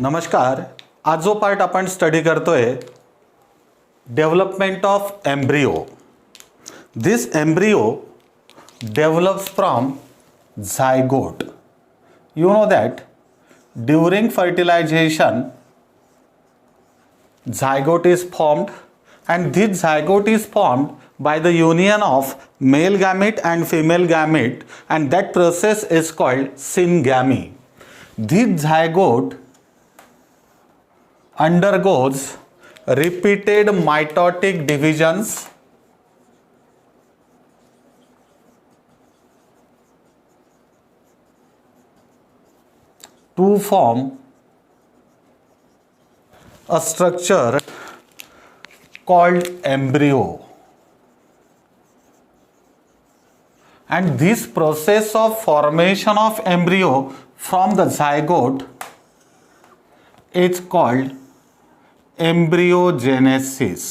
नमस्कार. आज जो पार्ट आपण स्टडी करतोय development of embryo. This embryo develops from zygote. You know that during fertilization zygote is formed, and this zygote is formed by the union of male gamete and female gamete, and that process is called syngamy. This zygote undergoes repeated mitotic divisions to form a structure called embryo, and this process of formation of embryo from the zygote is called embryogenesis.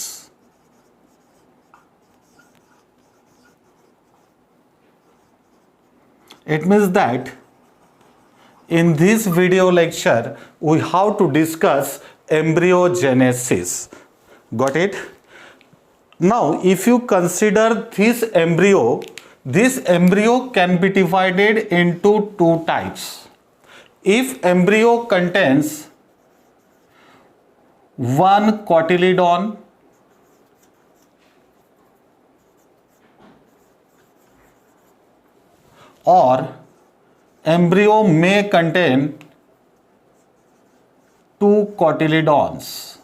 It means that in this video lecture we have to discuss embryogenesis. Got it? Now if you consider this embryo can be divided into two types. If embryo contains one cotyledon or embryo may contain two cotyledons.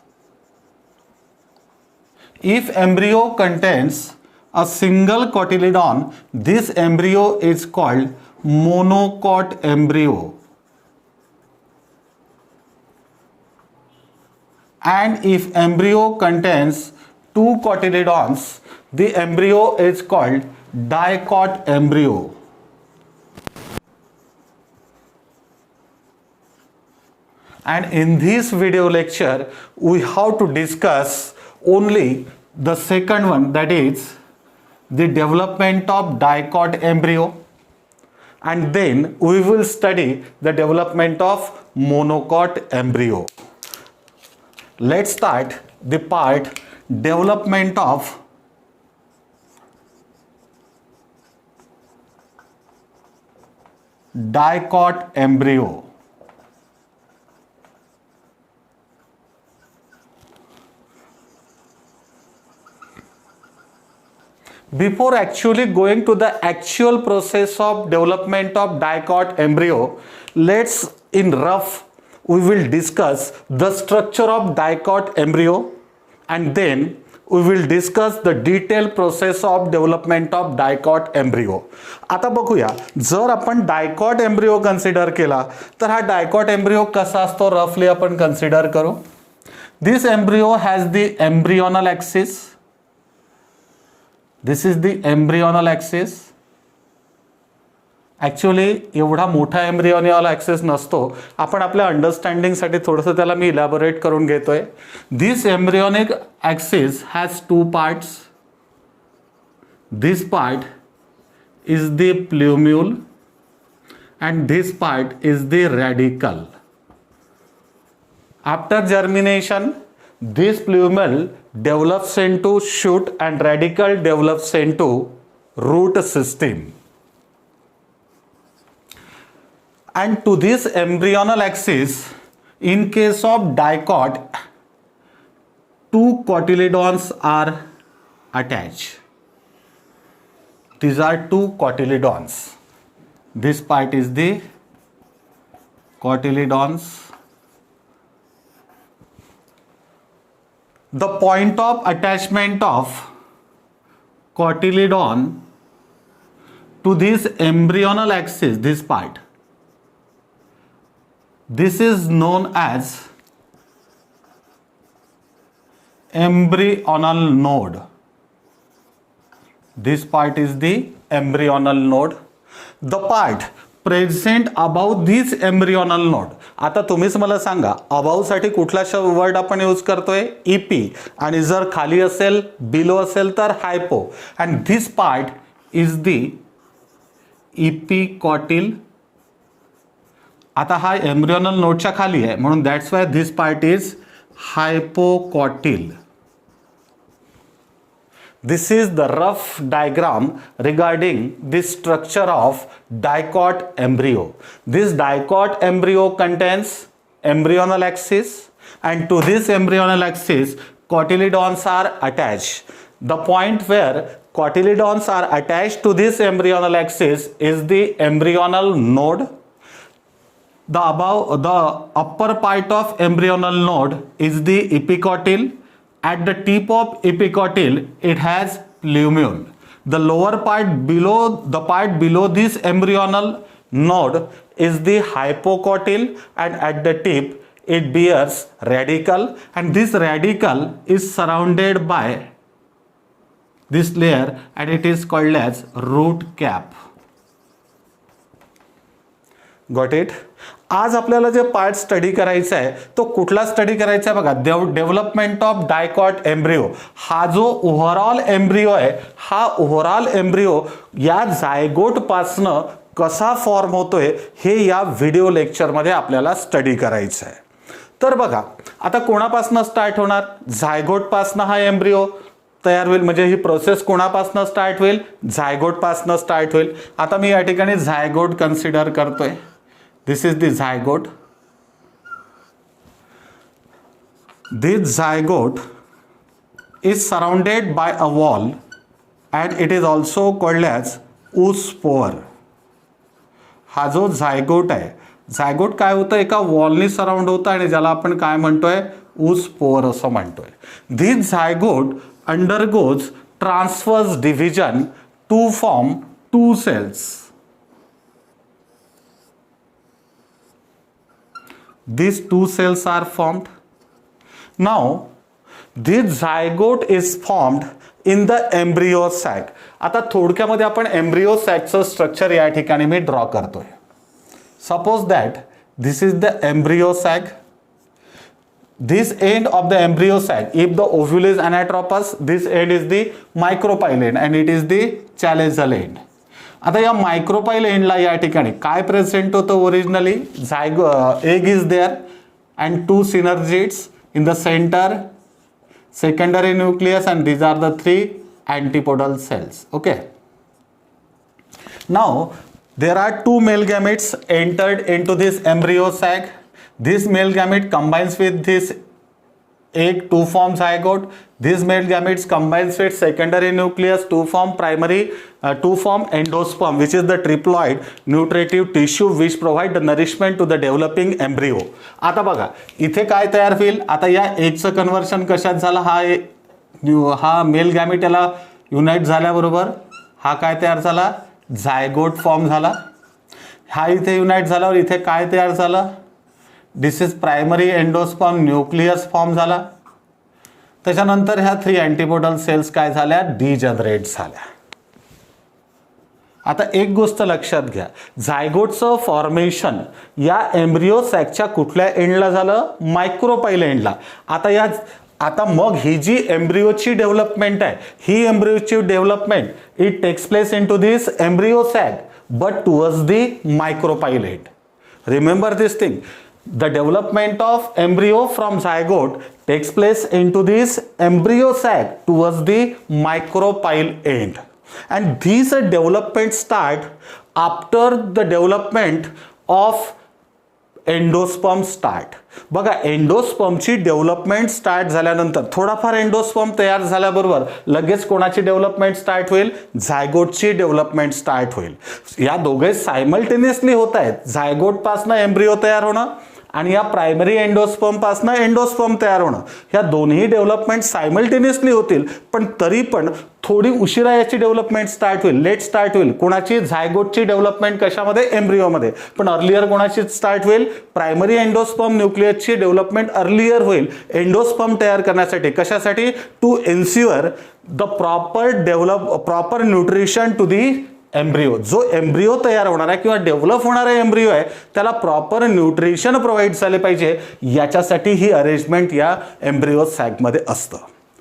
If embryo contains a single cotyledon, this embryo is called monocot embryo. And if embryo contains two cotyledons, the embryo is called dicot embryo. And in this video lecture we have to discuss only the second one, that is the development of dicot embryo, and then we will study the development of monocot embryo. Let's start the part development of dicot embryo. Before actually going to the actual process of development of dicot embryo, let's in rough we will discuss the structure of dicot embryo, and then we will discuss the detailed process of development of dicot embryo. आता बघूया, जर आपण dicot embryo consider केला तर हा dicot embryo कसा असतो रफली आपण कन्सिडर करू. This embryo has the embryonal axis. This is the embryonal axis. Actually एवढा मोठा एम्ब्रियोनियल ॲक्सेस नसतो. आपण आपल्या अंडरस्टँडिंगसाठी थोडंसं त्याला मी इलॅबोरेट करून घेतोय. This embryonic axis has two parts. This part is the plumule and this part is the radicle. After germination, this plumule develops into shoot and radicle develops into root system. And to this embryonal axis, in case of dicot, two cotyledons are attached. These are two cotyledons. This part is the cotyledons. The point of attachment of cotyledon to this embryonal axis, this part, this is known as embryonal node. This part is the embryonal node. The part present above this embryonal node. आता तुम्हीच मला सांगा, above साठी कुठला word आपण use करतोय? EP. आणि जर खाली असेल, बिलो असेल तर hypo. And this part is the epicotyl आता हा एम्ब्रियोनल नोडच्या खाली आहे म्हणून that's why this part is hypocotyl. This is the rough diagram regarding the structure of dicot embryo. This dicot embryo contains embryonal axis, and to this embryonal axis cotyledons are attached. The point where cotyledons are attached to this embryonal axis is the embryonal node. The upper part of embryonal node is the epicotyl. At the tip of epicotyl, it has plumule. The lower part below this embryonal node is the hypocotyl, and at the tip it bears radicle, and this radicle is surrounded by this layer and it is called as root cap. Got it? आज आपल्याला जे part study करायचा आहे तो कुठला study करायचा आहे बघा, डेव्हलपमेंट ऑफ डायकॉट एम्ब्रिओ. हा जो ओव्हरऑल एम्ब्रिओ आहे, हा ओव्हरऑल एम्ब्रिओ या झायगोट पासनं कसा फॉर्म होतोय हे या व्हिडिओ लेक्चरमध्ये आपल्याला स्टडी करायचं आहे. तर बघा आता कोणापासनं स्टार्ट होणार, झायगोट पासनं हा एम्ब्रिओ तयार होईल. म्हणजे ही प्रोसेस कोणापासनं स्टार्ट होईल, झायगोट पासनं स्टार्ट होईल. आता मी या ठिकाणी झायगोट कन्सिडर करतोय. This is the zygote. This zygote is surrounded by a wall and it is also called as oospore. हा जो झायगोट आहे, झायगोट काय होतं, एका वॉलनी सराउंड होतं आणि ज्याला आपण काय म्हणतोय, oospore असं म्हणतोय. This zygote undergoes transverse division to form two cells. These two cells are formed. Now, this zygote is formed in the embryo sac. आता थोडक्यामध्ये आपण एम्ब्रियो सॅकचं स्ट्रक्चर या ठिकाणी मी ड्रॉ करतोय. Suppose that this is the embryo sac. This end of the embryo sac, if the ovule is anatropous, this end is the micropyle end and it is the chalazal end. आता या मायक्रोपाईल एंडला या ठिकाणी काय present होतं, originally egg is there and two synergids in the centre, secondary nucleus, and these are the 3 antipodal cells. Okay, now there are 2 male gametes entered into this embryo sac. This male gamete combines with this egg to form zygote. This male gametes combines with secondary nucleus to form endosperm, which is the triploid nutritive tissue which provide the nourishment to the developing embryo. आता बघा इथे काय तयार होईल, आता या एगचं conversion कशात झालं, हा मेल गॅमेट याला युनाइट झाल्याबरोबर हा काय तयार झाला, झायगोट फॉर्म झाला. हा इथे युनाइट झाल्यावर इथे काय तयार झालं, this is primary endosperm nucleus form झाला. त्याच्यानंतर ह्या 3 अँटीपोडल सेल्स काय झाल्या, डिजनरेट झाल्या. आता एक गोष्ट लक्षात घ्या, झायगोटचं फॉर्मेशन या एम्ब्रियो सॅकच्या कुठल्या एंडला झालं, मायक्रोपाईल एंडला. आता मग ही जी एम्ब्रियोची डेव्हलपमेंट आहे, ही एम्ब्रियोची development it takes place into this embryo sac but towards the micropyle end. Remember this thing. The development of embryo from zygote takes place into this embryo sac towards the micropyle end, and these development start after the development of endosperm start. बघा एंडोस्पर्मची development start झाल्यानंतर थोडाफार endosperm तयार झाल्याबरोबर लगेच कोणाची development start होईल, झायगोटची development start होईल. या दोघे सायमल्टेनियसली होत आहेत. झायगोट पासनं एम्ब्रियो तयार होणं आणि या प्रायमरी एंडोस्पर्म पासनं एंडोस्पर्म तयार होणं, ह्या दोन्ही डेव्हलपमेंट सायमल्टेनियसली होतील. पण तरी पण थोडी उशिरा याची डेव्हलपमेंट स्टार्ट होईल, लेट स्टार्ट होईल. कोणाची, झायगोटची डेव्हलपमेंट कशामध्ये, एम्ब्रियोमध्ये. पण अर्लियर कोणाची स्टार्ट होईल, प्रायमरी एंडोस्पर्म न्यूक्लियसची डेव्हलपमेंट अर्लियर होईल एंडोस्पर्म तयार करण्यासाठी. कशासाठी, to ensure the proper nutrition to the embryo. जो एम्ब्रियो तयार होणार आहे किंवा डेव्हलप होणारा एम्ब्रियो आहे त्याला प्रॉपर न्यूट्रिशन प्रोव्हाइड झाले पाहिजे, याच्यासाठी ही अरेंजमेंट या एम्ब्रियो सॅकमध्ये असतं.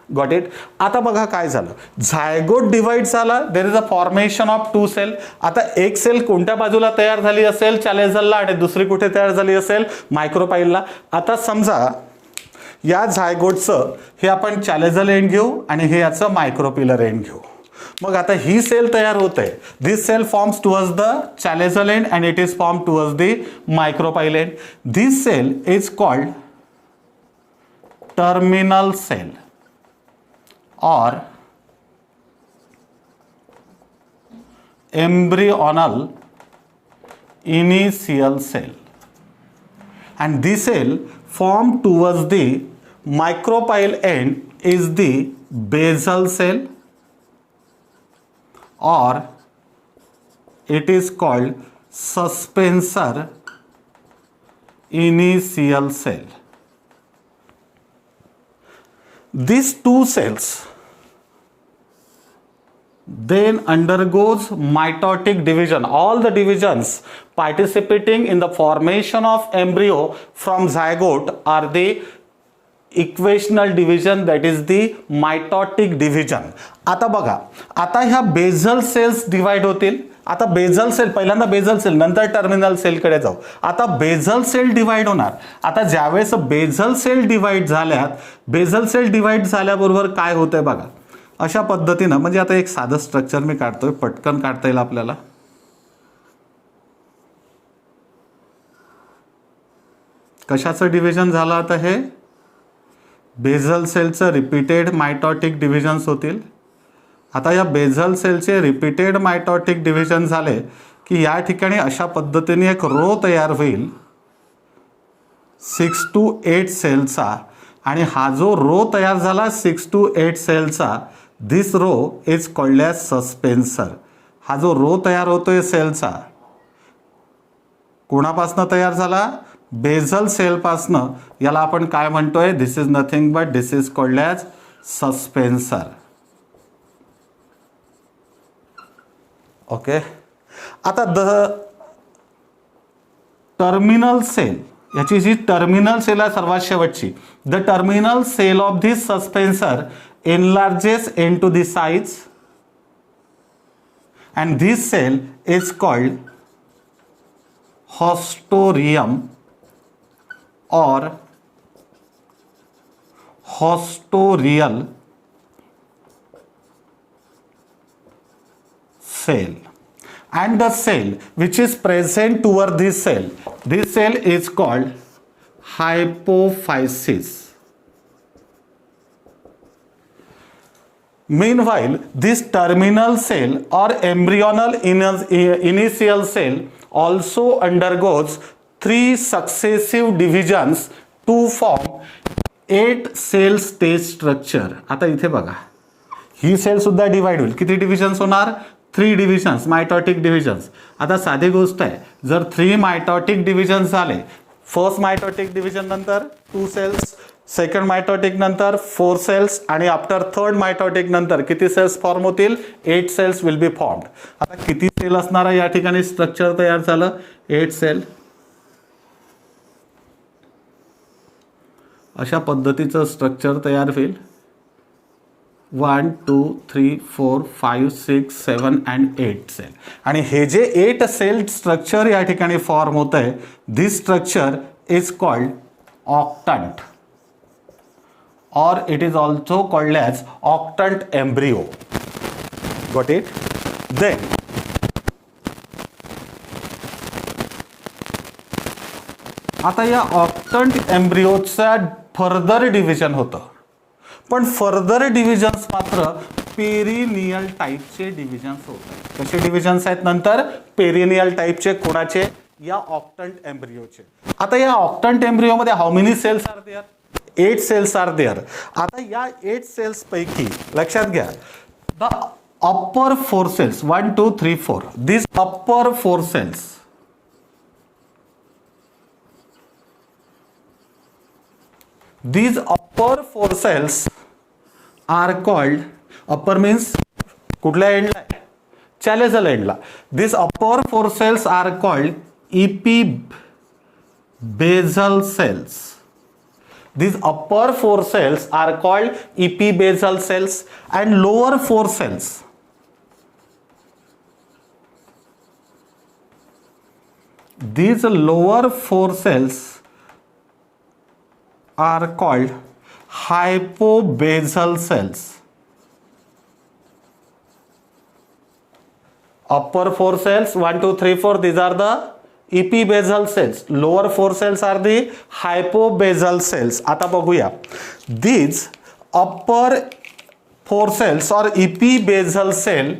Got it. आता बघा काय झालं, झायगोट डिवाइड झाला, there is a formation of 2 cell. आता एक सेल कोणत्या बाजूला तयार झाली असेल, चॅलेझलला, आणि दुसरी कुठे तयार झाली असेल, मायक्रोपाईलला. आता समजा या झायगोटचं हे आपण चॅलेझल एंड घेऊ आणि हे याचं मायक्रोपिलर एंड घेऊ. मग आता ही सेल तयार होते, this cell forms towards the chalazal end and it is form towards the micropyle end. This cell is called terminal cell or embryonal initial cell, and this cell formed towards the micropyle end is the basal cell or it is called suspensor initial cell. These two cells then undergoes mitotic division. All the divisions participating in the formation of embryo from zygote are the equational division, that is the mitotic division. आता बघा, आता ह्या बेझल cells divide होतील. आता बेझल sale, पहिल्यांदा बेझल sale, नंतर terminal सेलकडे जाऊ. आता बेझल सेल डिवाइड होणार. आता ज्यावेळेस बेझल सेल डिवाइड झाल्यात, बेझल सेल डिवाइड झाल्याबरोबर काय होतंय बघा, अशा पद्धतीनं. म्हणजे आता एक साधं स्ट्रक्चर मी काढतोय, पटकन काढता येईल आपल्याला. कशाचं डिव्हिजन झालं आता, हे बेझल सेलचं रिपीटेड मायटॉटिक डिव्हिजन्स होतील. आता या बेझल सेलचे रिपीटेड मायटॉटिक डिव्हिजन झाले की या ठिकाणी अशा पद्धतीने एक रो तयार होईल 6 to 8 सेलचा. आणि हा जो रो तयार झाला 6 to 8 सेलचा, this row is called as suspensor. हा जो रो तयार होतोय सेलचा, कोणापासनं तयार झाला, बेझल सेलपासनं. याला आपण काय म्हणतोय, this is nothing but this is called as suspensor. Okay. आता द टर्मिनल सेल, याची जी टर्मिनल सेल आहे सर्वात शेवटची, the terminal cell of this suspensor enlarges into the size and this cell is called haustorium or hostorial cell, and the cell which is present toward this cell is called hypophysis. Meanwhile, this terminal cell or embryonal initial cell also undergoes 3 successive divisions to form 8 cell stage structure. आता इथे बघा, ही sale सुद्धा divide होईल. किती divisions होणार, 3 divisions, mitotic divisions. आता साधी गोष्ट आहे, जर 3 मायटॉटिक डिव्हिजन्स झाले, फर्स्ट मायटॉटिक डिव्हिजन नंतर 2 सेल्स, सेकंड मायटॉटिक नंतर 4 सेल्स, आणि आफ्टर थर्ड मायटॉटिक नंतर किती सेल्स फॉर्म होतील, 8 सेल्स विल बी फॉर्म्ड. आता किती सेल असणार या ठिकाणी स्ट्रक्चर तयार झालं, 8 सेल. अशा पद्धतीचं स्ट्रक्चर तयार होईल. 1 2 3 4 5 6 7 अँड 8 सेल. आणि हे जे 8 सेल स्ट्रक्चर या ठिकाणी फॉर्म होत आहे, this structure is called octant or it is also called as octant embryo. Got it? Then आता या ऑक्टंट एम्ब्रियोचा फर्दर डिव्हिजन होतं, पण फर्दर डिव्हिजन्स मात्र पेरिनियल टाईपचे डिव्हिजन्स होतात. कसे डिव्हिजन्स आहेत नंतर, पेरिनियल टाईपचे. कोणाचे, या ऑक्टंट एम्ब्रियोचे. आता या ऑक्टंट एम्ब्रियोमध्ये how many cells are there, 8 cells are there. आता या 8 cells पैकी लक्षात घ्या, the upper 4 cells 1 2 3 4, these upper 4 cells, these upper 4 cells are called, upper means कुठल्या एंडला, चॅलेझल एंडला. these upper 4 cells are called epibasal cells. These upper 4 cells are called epibasal cells and lower 4 cells. These lower 4 cells are called hypobasal cells. Upper 4 cells 1, 2, 3, 4, these are the epibasal cells. Lower 4 cells are the hypobasal cells. आता बघूया. These upper 4 cells or epibasal cell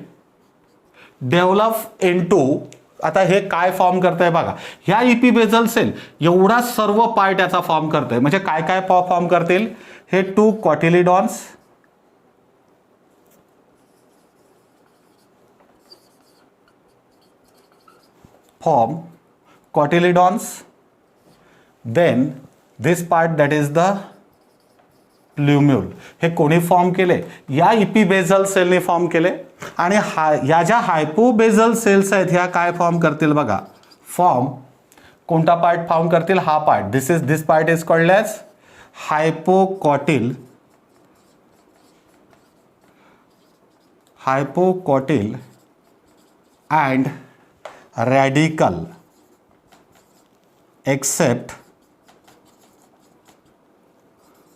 develop into, आता हे काय form करतंय बघा. ह्या इपिबेझल sale एवढा सर्व पार्ट याचा फॉर्म करतोय. म्हणजे काय काय फॉर्म करतील, हे 2 cotyledons, form cotyledons, then this part that is the plumule. हे कोणी फॉर्म केले, या इपिबेझल सेलने फॉर्म केले. आणि या ज्या हायपोबेझल सेल्स आहेत ह्या काय फॉर्म करतील बघा, फॉर्म कोणता पार्ट फॉर्म करतील, हा part. This part is called as hypocotyl and radical except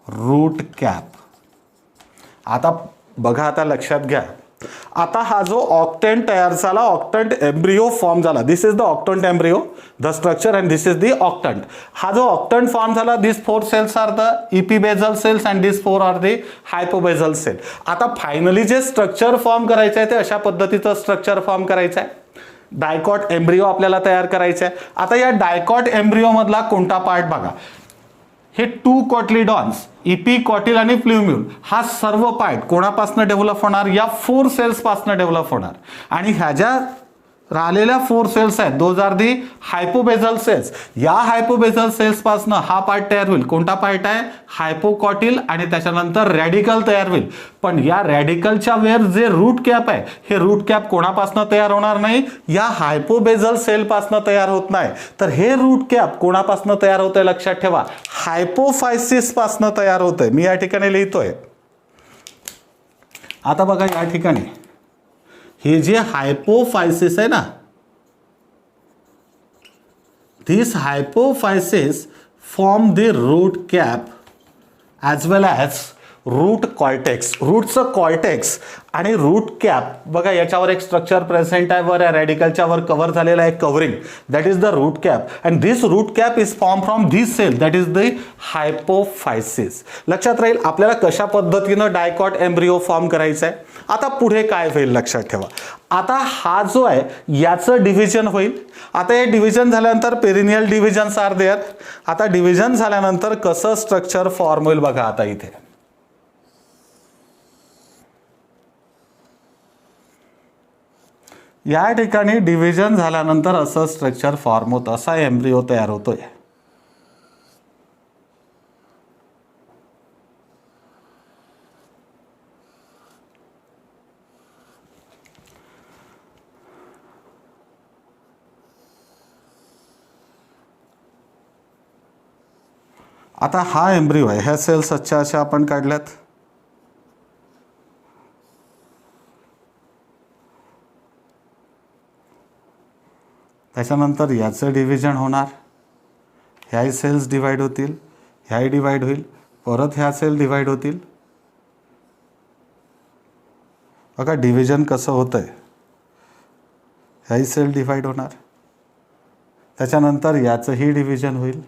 root cap. आता बघा, आता लक्षात घ्या. आता हा जो ऑक्टंट तयार झाला, ऑक्टंट एम्ब्रिओ फॉर्म झाला. This is the octant embryo, the structure, and this is the octant. हा जो ऑक्टंट फॉर्म झाला, this 4 cells are the epibasal cells and this 4 are the hypobasal cell. आता फायनली जे स्ट्रक्चर फॉर्म करायचं आहे ते अशा पद्धतीचं स्ट्रक्चर फॉर्म करायचं आहे. डायकॉट एम्ब्रिओ आपल्याला तयार करायचं आहे. आता या डायकॉट एम्ब्रिओ मधला कोणता पार्ट बघा, हे 2 कॉटिलिडॉन्स, इपिकॉटिल आणि प्ल्युम्यूल, हा सर्व पार्ट कोणापासून डेव्हलप होणार, या 4 सेल्स पासून डेव्हलप होणार. आणि ह्या ज्या राहिलेल्या 4 सेल्स आहेत, दोज आर दी हायपोबेझल सेल्स. या हायपोबेझल सेल्स पासून हा पार्ट तयार होईल. कोणता पार्ट आहे, हायपोकॉटिल, आणि त्याच्यानंतर रॅडिकल तयार होईल. पण या रॅडिकलच्या वेर जे रूट कॅप आहे, हे रूट कॅप कोणापासून तयार होणार नाही, या हायपोबेझल सेल पासून तयार होत नाही. तर हे रूट कॅप कोणापासून तयार होतंय लक्षात ठेवा, हायपोफायसिस पासून तयार होतंय. मी या ठिकाणी लिहितोय. आता बघा, या ठिकाणी हे जे हायपोफायसिस आहे ना, this hypophysis form the root cap as well as root cortex. रूटचं कॉर्टेक्स आणि रूट कॅप बघा, याच्यावर एक स्ट्रक्चर प्रेझेंट आहे, वर रॅडिकलच्या वर कव्हर झालेला आहे, covering, that is the root cap. And this root cap is form from this cell, that is the hypophysis. लक्षात राहील आपल्याला कशा पद्धतीनं डायकॉट एम्ब्रिओ फॉर्म करायचं आहे. आता पुढे काय होईल लक्षात ठेवा. आता हा जो आहे याचं डिव्हिजन होईल. आता हे डिव्हिजन झाल्यानंतर पेरिनियल डिव्हिजन्स आर देअर. आता डिव्हिजन झाल्यानंतर कसं स्ट्रक्चर फॉर्म होईल बघा. आता इथे या ठिकाणी डिव्हिजन झाल्यानंतर असं स्ट्रक्चर फॉर्म होतं, असा एम्ब्रिओ तयार होतोय. आता हा एम्ब्रिओ आहे, ह्या सेल्स अशा आपण काढल्यात. त्याच्यानंतर याचं डिव्हिजन होणार, ह्याही सेल्स डिवाइड होतील, ह्याही डिवाइड होईल, परत ह्या सेल डिवाइड होतील. बघा डिव्हिजन कसं होतंय, ह्याही सेल डिवाइड होणार, त्याच्यानंतर याचंही डिव्हिजन होईल.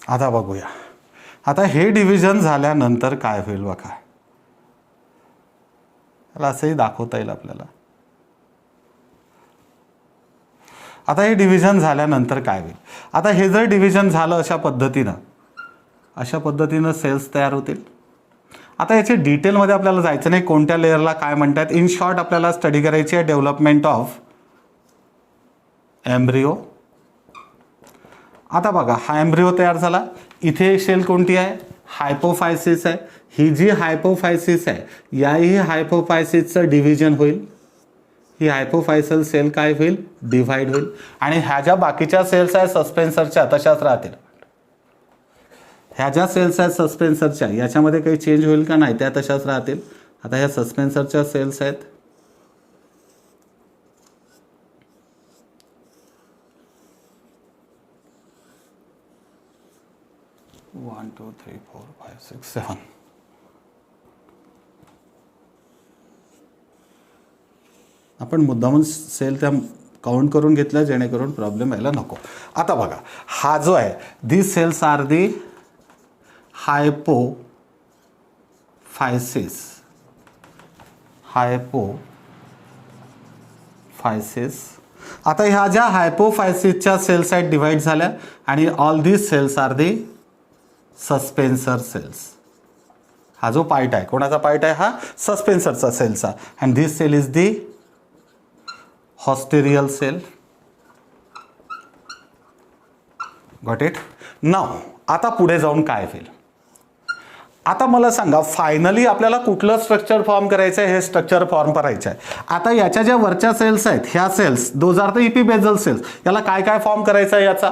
आता बघूया, आता हे डिव्हिजन झाल्यानंतर काय होईल बघा. त्याला असंही दाखवता येईल आपल्याला. आता हे डिव्हिजन झाल्यानंतर काय होईल. आता हे जर डिव्हिजन झालं अशा पद्धतीनं सेल्स तयार होतील. आता याचे डिटेलमध्ये आपल्याला जायचं नाही, कोणत्या लेअरला काय म्हणतात. इन शॉर्ट आपल्याला स्टडी करायची आहे डेव्हलपमेंट ऑफ एम्ब्रिओ. आता बघा, हा एम्ब्रिओ तयार झाला. इथे सेल कोणती आहे, हायपोफायसिस आहे. ही जी हायपोफायसिस आहे, याही हायपोफायसिसचं डिव्हिजन होईल. ही हायपोफायसल सेल काय होईल, डिव्हाइड होईल आणि ह्या ज्या बाकीच्या सेल्स आहेत सस्पेन्सरच्या तशाच राहतील. ह्या ज्या सेल्स आहेत सस्पेन्सरच्या याच्यामध्ये काही चेंज होईल का, नाही, त्या तशाच राहतील. आता ह्या सस्पेन्सरच्या सेल्स आहेत, 1 2 3 4 5 6 7. आपण मुद्दामून सेल त्या काउंट करून घेतल्या जेणेकरून प्रॉब्लेम यायला नको. आता बघा हा जो आहे, दिस सेल्स आर दी हायपोफायसिस. आता ह्या ज्या हायपोफायसिसच्या सेल्स आहेत डिव्हाइड झाल्या आणि all these cells are the suspensor cells. हा जो पार्ट आहे, कोणाचा पार्ट आहे, हा सस्पेन्सरचा सेलचा. And this cell is the haustorial cell. Got it. नाव आता पुढे जाऊन काय होईल, आता मला सांगा, फायनली आपल्याला कुठलं स्ट्रक्चर फॉर्म करायचं आहे, हे स्ट्रक्चर फॉर्म करायचं आहे. आता याच्या ज्या वरच्या सेल्स आहेत, ह्या cells those are the epibasal cells. याला काय काय फॉर्म करायचं आहे, याचा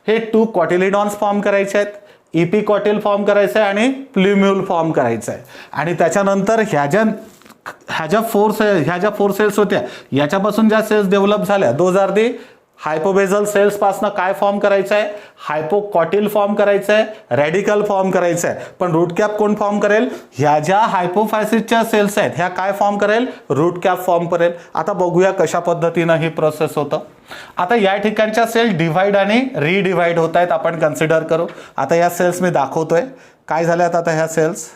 हे 2 कॉटिलिडॉन्स फॉर्म करायचे आहेत, इपिकॉटिल फॉर्म करायचं आहे आणि प्ल्युम्यूल फॉर्म करायचं आहे. आणि त्याच्यानंतर ह्या ज्या 4 सेल्स होत्या याच्यापासून ज्या सेल्स डेव्हलप झाल्या दोज आर दी हायपोबेझल सेल्स पासनं काय फॉर्म करायचं आहे, हायपोकॉटिल फॉर्म करायचं आहे, रॅडिकल फॉर्म करायचं आहे. पण रूट कॅप कोण फॉर्म करेल, ह्या ज्या हायपोफायसिसच्या सेल्स आहेत ह्या काय फॉर्म करेल, रूट कॅप फॉर्म करेल. आता बघूया कशा पद्धतीनं ही प्रोसेस होतं. आता या ठिकाणच्या सेल डिव्हाइड आणि रिडिव्हाइड होत आहेत, आपण कन्सिडर करू. आता या सेल्स मी दाखवतोय काय झाल्यात. आता ह्या सेल्स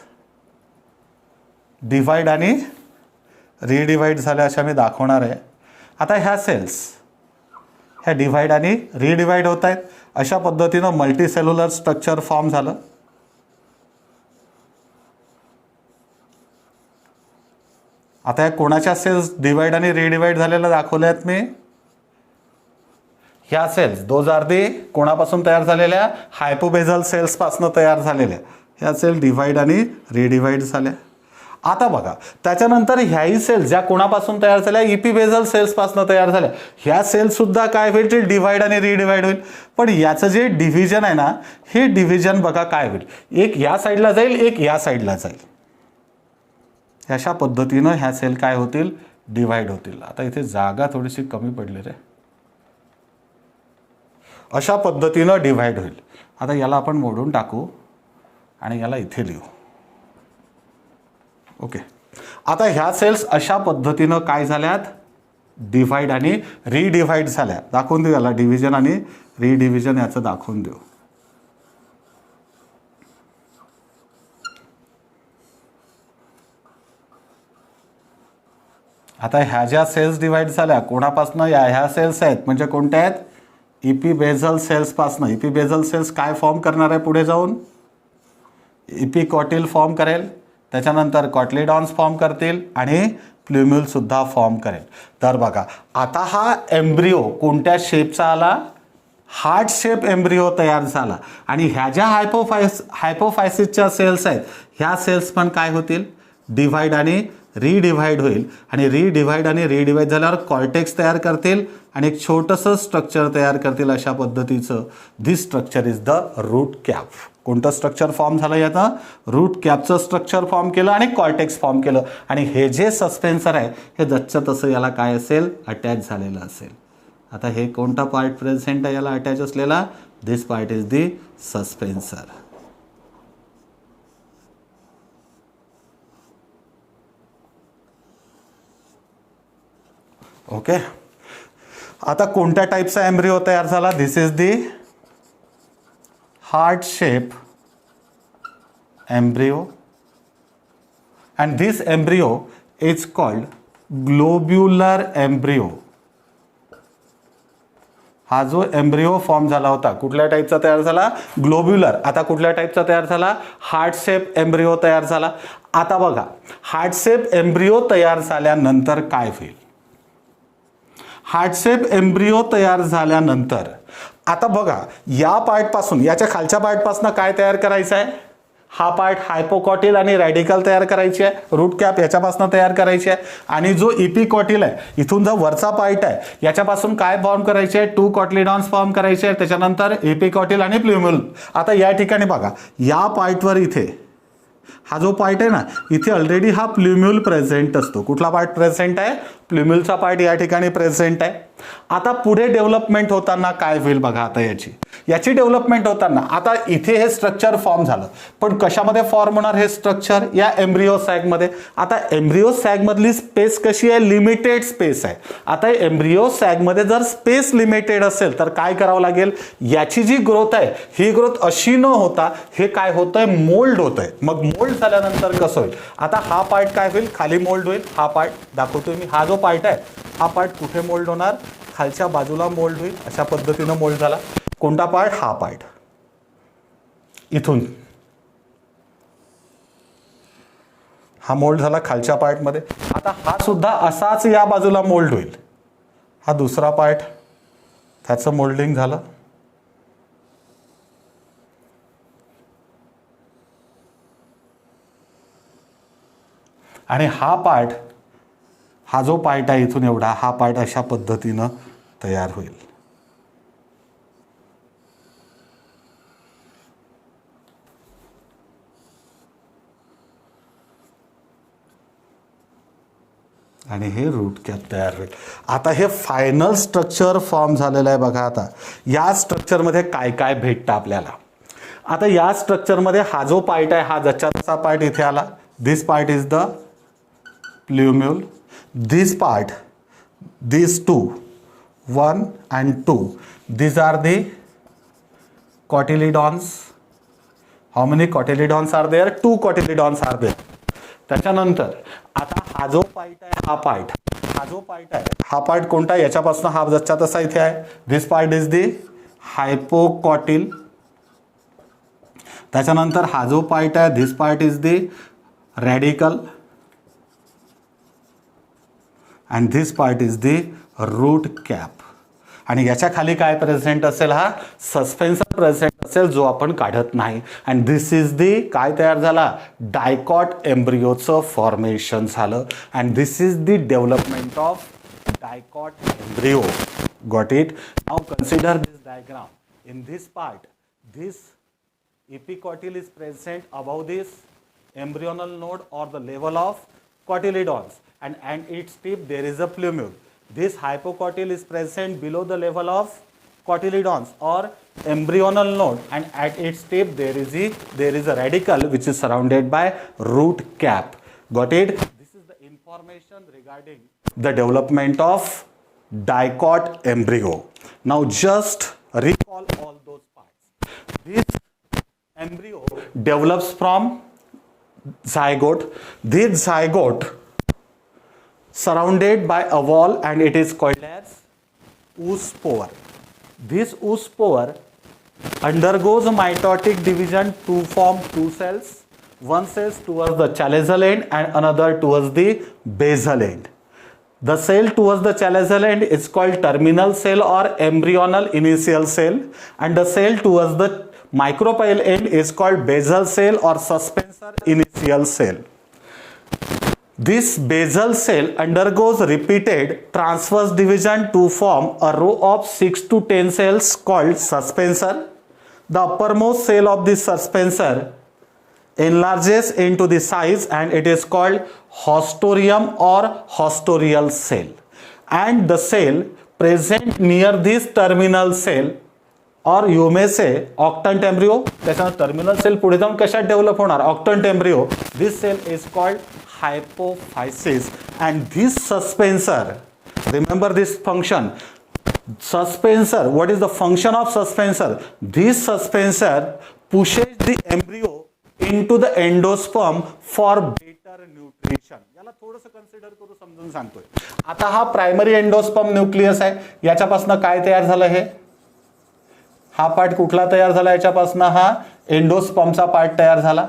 डिव्हाइड आणि रिडिव्हाइड झाल्या अशा मी दाखवणार आहे. आता ह्या सेल्स ह्या डिव्हाइड आणि रिडिव्हाइड होत आहेत. अशा पद्धतीनं मल्टीसेल्युलर स्ट्रक्चर फॉर्म झालं. आता या कोणाच्या सेल्स डिव्हाइड आणि रिडिव्हाइड झालेल्या दाखवल्या आहेत मी, ह्या सेल्स दोज आर दी कोणापासून तयार झालेल्या, हायपोबेझल सेल्स पासून तयार झालेल्या. ह्या सेल डिव्हाइड आणि रिडिव्हाइड झाल्या. आता बघा त्याच्यानंतर ह्याही सेल्स ज्या कोणापासून तयार झाल्या, इपीबेझल सेल्स पासून तयार झाल्या, ह्या सेल्स सुद्धा काय होईल, डिव्हाइड आणि रिडिव्हाइड होईल. पण याचं जे डिव्हिजन आहे ना, हे डिव्हिजन बघा काय होईल, एक या साईडला जाईल, एक या साईडला जाईल. अशा पद्धतीनं ह्या सेल काय होतील, डिव्हाइड होतील. आता इथे जागा थोडीशी कमी पडली रे. अशा पद्धतीनं डिव्हाइड होईल. आता याला आपण मोडून टाकू आणि याला इथे लिहू. ओके. आता ह्या सेल्स अशा पद्धतीनं काय झाल्यात, डिव्हाइड आणि रिडिव्हाइड झाल्या. दाखवून देऊ याला, डिव्हिजन आणि रिडिव्हिजन याचं दाखवून देऊ. आता ह्या ज्या सेल्स डिव्हाइड झाल्या कोणापासनं, ह्या सेल्स आहेत म्हणजे कोणत्या आहेत, इपीबेझल सेल्स पासनं. इपीबेझल सेल्स काय फॉर्म करणार आहे पुढे जाऊन, इपिकॉटिल फॉर्म करेल, त्याच्यानंतर कॉटलिडॉन्स फॉर्म करतील आणि प्ल्युम्यूल सुद्धा फॉर्म करेल. तर बघा आता हा एम्ब्रिओ कोणत्या शेपचा आला, हार्ट शेप एम्ब्रिओ तयार झाला. आणि ह्या ज्या हायपोफायसिसच्या सेल्स आहेत ह्या सेल्स पण काय होतील, डिव्हाइड आणि रिडिव्हाइड होईल. आणि रिडिव्हाइड आणि रिडिव्हाइड झाल्यावर कॉर्टेक्स तयार करतील आणि एक छोटंसं स्ट्रक्चर तयार करतील. अशा पद्धतीचं this structure is the root cap. कोणतं स्ट्रक्चर फॉर्म झालं याचं, रूट कॅपचं स्ट्रक्चर फॉर्म केलं आणि कॉर्टेक्स फॉर्म केलं. आणि हे जे सस्पेन्सर आहे हे जसं तसं याला काय असेल, अटॅच झालेलं असेल. आता हे कोणता पार्ट प्रेझेंट आहे याला अटॅच असलेला, this part is the suspensor. Okay. आता कोणत्या टाईपचा एम्ब्रिओ तयार झाला, this is the heart shape embryo and this embryo is called globular embryo. हा जो एम्ब्रिओ फॉर्म झाला होता कुठल्या टाईपचा तयार झाला, ग्लोब्युलर. आता कुठल्या टाईपचा तयार झाला, हार्ट शेप एम्ब्रिओ तयार झाला. आता बघा हार्ट शेप एम्ब्रिओ तयार झाल्यानंतर काय होईल, हार्ट शेप एम्ब्रिओ तयार झाल्यानंतर आता बघा या पार्ट पासून, याच्या खालच्या पार्ट पासून काय तयार करायचं आहे, हा पार्ट हायपोकॉटिल आणि रॅडिकल तयार करायची आहे, रूट कॅप याच्यापासून तयार करायची आहे. आणि जो इपिकॉटिल आहे इथून जो वरचा पार्ट आहे याच्यापासून काय फॉर्म करायचे आहे, 2 कॉटिलिडॉन्स फॉर्म करायचे आहे. त्याच्यानंतर इपिकॉटिल आणि प्ल्युम्युल. आता या ठिकाणी बघा, या पार्टवर इथे हा जो पार्ट आहे ना, इथे ऑलरेडी हा प्ल्युम्युल प्रेझेंट असतो. कुठला पार्ट प्रेझेंट आहे, प्ल्युम्युलचा पार्ट या ठिकाणी प्रेझेंट आहे. आता पुढे डेव्हलपमेंट होताना काय होईल बघा, आता याची डेव्हलपमेंट होताना आता इथे हे स्ट्रक्चर फॉर्म झालं, पण कशामध्ये फॉर्म होणार हे स्ट्रक्चर, या एम्ब्रिओ सॅगमध्ये. आता एम्ब्रिओ सॅगमधली स्पेस कशी आहे, लिमिटेड स्पेस आहे. आता एम्ब्रिओ सॅगमध्ये जर स्पेस लिमिटेड असेल तर काय करावं लागेल, याची जी ग्रोथ आहे ही ग्रोथ अशी न होता हे काय होतंय, मोल्ड होतंय. मग मोल्ड झाल्यानंतर कसं होईल, आता हा पार्ट काय होईल, खाली मोल्ड होईल. हा पार्ट दाखवतोय मी, हा जो पार्ट आहे हा पार्ट कुठे मोल्ड होणार, खालच्या बाजूला मोल्ड होईल. अशा पद्धतीनं मोल्ड झाला. कोणता पार्ट, हा पार्ट इथून हा मोल्ड झाला खालच्या पार्टमध्ये. आता हा सुद्धा असाच या बाजूला मोल्ड होईल. हा दुसरा पार्ट, त्याचं मोल्डिंग झालं. आणि हा पार्ट, हा जो पार्ट आहे इथून एवढा, हा पार्ट अशा पद्धतीनं तयार होईल. आणि हे रूट कॅप तयार होईल. आता हे फायनल स्ट्रक्चर फॉर्म झालेलं आहे बघा. आता या स्ट्रक्चरमध्ये काय काय भेटतं आपल्याला. आता या स्ट्रक्चरमध्ये हा जो पार्ट आहे, हा जचा तसा पार्ट इथे आला. This part is the plumule. This part, these two, 1 and 2, these are the cotyledons. How many cotyledons are there? 2 cotyledons are there. त्याच्यानंतर आता हा जो पार्ट आहे, हा पार्ट, हा जो पार्ट आहे, हा पार्ट कोणता, याच्यापासून हा जसा तसा इथे आहे. This part is the hypocotyl. त्याच्यानंतर हा जो पार्ट आहे, this part is the radicle. And this part is the root cap. आणि याच्या खाली काय प्रेझेंट असेल, हा सस्पेन्सर प्रेझेंट असेल जो आपण काढत नाही. अँड धिस इज दी काय तयार झाला, डायकॉट एम्ब्रिओचं फॉर्मेशन झालं. And this is the development of dicot embryo. Got it. Now consider this diagram. In this part, this epicotyl is present above this embryonal node or the level of cotyledons, and its tip there is a plumule. This hypocotyl is present below the level of cotyledons or embryonal node, and at its tip there is a radicle which is surrounded by root cap. Got it? This is the information regarding the development of dicot embryo. Now just recall all those parts. This embryo develops from zygote. This zygote surrounded by a wall and it is called as oospore. This oospore undergoes mitotic division to form two cells. One cell towards the chalazal end and another towards the basal end. The cell towards the chalazal end is called terminal cell or embryonal initial cell, and the cell towards the micropyle end is called basal cell or suspensor initial cell. This basal cell undergoes repeated transverse division to form a row of 6 to 10 cells called suspensor. The uppermost cell of this suspensor enlarges into the size and it is called haustorium or haustorial cell. And the cell present near this terminal cell or you may say octant embryo. त्याच्यानंतर terminal cell पुढे जाऊन कशात develop होणार, octant embryo. This cell is called hypophysis. And this suspensor, remember this function, suspensor. What is the function of suspensor? This suspensor pushes the embryo into the endosperm for better nutrition. याला थोडंसं consider करू, समजून सांगतोय. आता हा primary endosperm nucleus आहे. याच्यापासून काय तयार झालं, हे हा पार्ट कुठला तयार झाला, याच्यापासून हा एंडोस्पर्मचा पार्ट तयार झाला.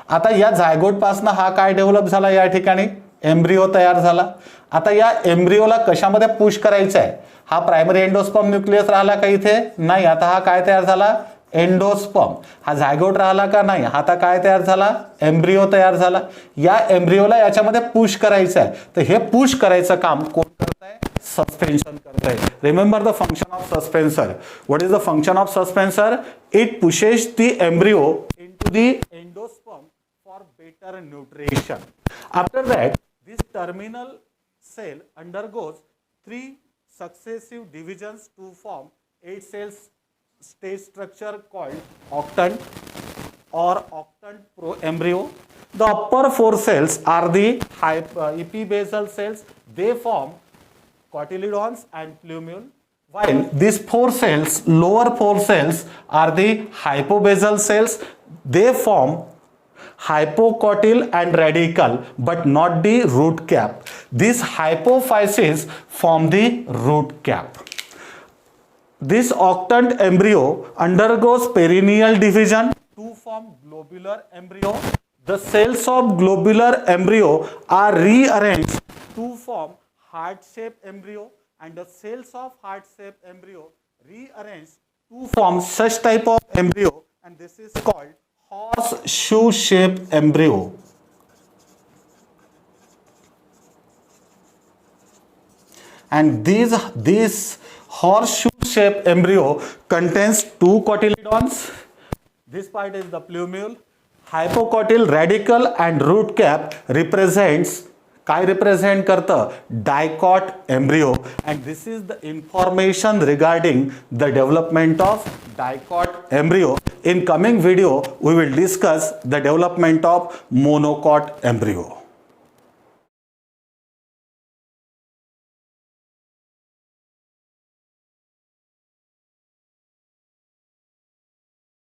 आता या झायगोट पासून हा काय डेव्हलप झाला, या ठिकाणी एम्ब्रिओ तयार झाला. आता या एम्ब्रिओला कशामध्ये पुश करायचं आहे, हा प्रायमरी एंडोस्पर्म न्यूक्लियस राहिला का इथे, नाही. आता हा काय तयार झाला, एंडोस्पर्म. हा झायगोट राहिला का नाही, हा आता काय तयार झाला, एम्ब्रिओ तयार झाला. या एम्ब्रिओला याच्यामध्ये पुश करायचं आहे, तर हे पुश करायचं काम कोण करतंय, सस्पेन्शन करतंय. Remember the function of suspensor. What is the function of suspensor? It pushes the embryo into the endosperm for better nutrition. After that, this terminal cell undergoes 3 successive divisions to form 8 cells stage structure called octant or octant pro-embryo. The upper 4 cells are the epibasal cells. They form cotyledons and plumule. While these 4 cells, lower 4 cells are the hypobasal cells. They form hypocotyl and radicle, but not the root cap. These hypophyses form the root cap. This octant embryo undergoes perineal division to form globular embryo. The cells of globular embryo are rearranged to form heart-shaped embryo, and the cells of heart-shaped embryo rearranged to form such type of embryo, and this is called horseshoe-shaped embryo. And this horseshoe-shaped embryo contains 2 cotyledons. This part is the plumule. Hypocotyl radicle and root cap represents, काय represent करतं, dicot embryo, and this is the information regarding the development of dicot embryo. In coming video we will discuss the development of monocot embryo.